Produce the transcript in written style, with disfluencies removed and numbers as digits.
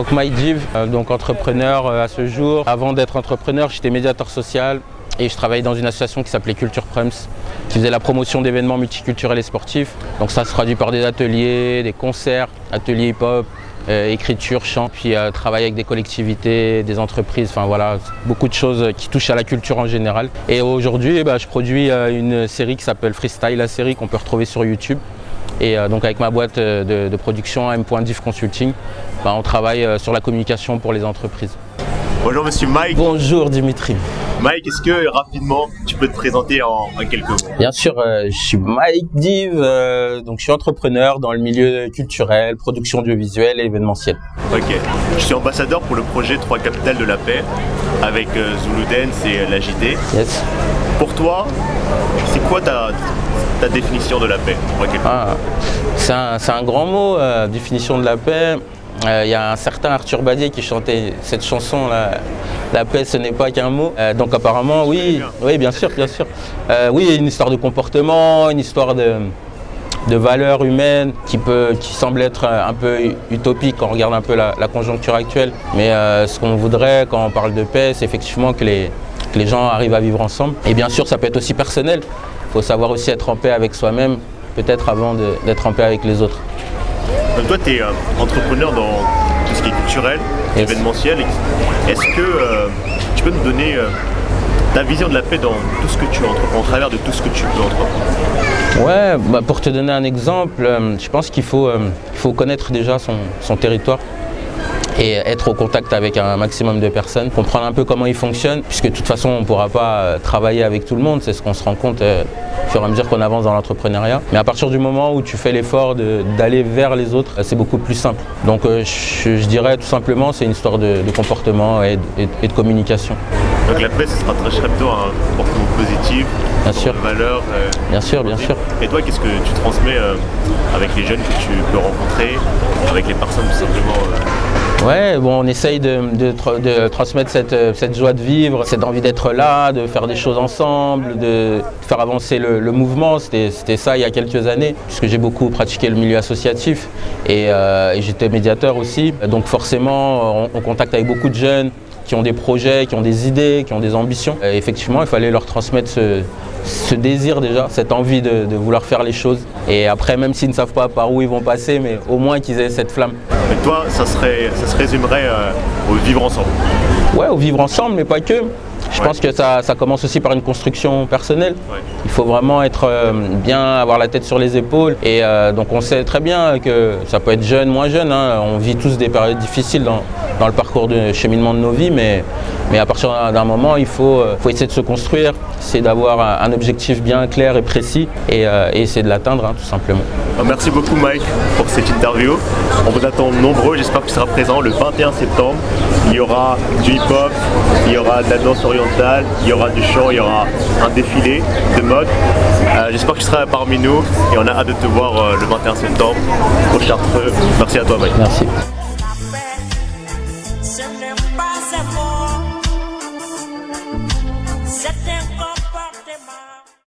Donc Mike Div, donc entrepreneur à ce jour. Avant d'être entrepreneur, j'étais médiateur social et je travaillais dans une association qui s'appelait Culture Prems, qui faisait la promotion d'événements multiculturels et sportifs. Donc ça se traduit par des ateliers, des concerts, ateliers hip-hop, écriture, chant, puis travailler avec des collectivités, des entreprises, enfin voilà, beaucoup de choses qui touchent à la culture en général. Et aujourd'hui, je produis une série qui s'appelle Freestyle, la série qu'on peut retrouver sur YouTube. Et donc avec ma boîte de production M.Div Consulting, on travaille sur la communication pour les entreprises. Bonjour Monsieur Mike. Bonjour Dimitri. Mike, est-ce que rapidement tu peux te présenter en quelques mots? Bien sûr, je suis Mike Div, donc je suis entrepreneur dans le milieu culturel, production audiovisuelle et événementielle. Ok, je suis ambassadeur pour le projet 3 capitales de la paix avec Zulu Dance et l'AJT. Yes. Pour toi, c'est quoi ta définition de la paix? C'est un grand mot, définition de la paix. Il y a un certain Arthur Badier qui chantait cette chanson, la paix ce n'est pas qu'un mot. Donc apparemment, oui, bien sûr. Oui, une histoire de comportement, une histoire de valeurs humaines qui semble être un peu utopique quand on regarde un peu la conjoncture actuelle. Mais ce qu'on voudrait quand on parle de paix, c'est effectivement que les gens arrivent à vivre ensemble. Et bien sûr, ça peut être aussi personnel. Il faut savoir aussi être en paix avec soi-même, peut-être avant d'être en paix avec les autres. Donc toi, tu es entrepreneur dans tout ce qui est culturel, événementiel. Est-ce que tu peux nous donner ta vision de la paix dans tout ce que tu entreprends, au travers de tout ce que tu peux entreprendre? Ouais, pour te donner un exemple, je pense qu'il faut connaître déjà son territoire et être au contact avec un maximum de personnes, comprendre un peu comment ils fonctionnent, puisque de toute façon on ne pourra pas travailler avec tout le monde, c'est ce qu'on se rend compte au fur et à mesure qu'on avance dans l'entrepreneuriat. Mais à partir du moment où tu fais l'effort d'aller vers les autres, c'est beaucoup plus simple. Donc je dirais tout simplement c'est une histoire de comportement et de communication. Donc la paix, ce sera très plutôt un comportement positif, bien sûr. De valeurs. Bien sûr. Et toi, qu'est-ce que tu transmets avec les jeunes que tu peux rencontrer, avec les personnes tout simplement on essaye de transmettre cette joie de vivre, cette envie d'être là, de faire des choses ensemble, de faire avancer le mouvement. C'était ça il y a quelques années, puisque j'ai beaucoup pratiqué le milieu associatif et j'étais médiateur aussi. Donc forcément, on contacte avec beaucoup de jeunes qui ont des projets, qui ont des idées, qui ont des ambitions. Et effectivement, il fallait leur transmettre ce désir déjà, cette envie de vouloir faire les choses. Et après, même s'ils ne savent pas par où ils vont passer, mais au moins qu'ils aient cette flamme. Et toi, ça se résumerait au vivre ensemble? Ouais, au vivre ensemble, mais pas que. Je pense que ça commence aussi par une construction personnelle. Il faut vraiment avoir la tête sur les épaules. Et donc on sait très bien que ça peut être jeune, moins jeune. On vit tous des périodes difficiles dans le parcours de cheminement de nos vies. Mais à partir d'un moment, il faut essayer de se construire, essayer d'avoir un objectif bien clair et précis et essayer de l'atteindre, tout simplement. Merci beaucoup Mike pour cette interview. On vous attend nombreux, j'espère que tu seras présent le 21 septembre. Il y aura du hip-hop, il y aura de la danse orientale, il y aura du chant, il y aura un défilé de mode. J'espère que tu seras parmi nous et on a hâte de te voir le 21 septembre au Chartreux. Merci à toi Mike. Merci.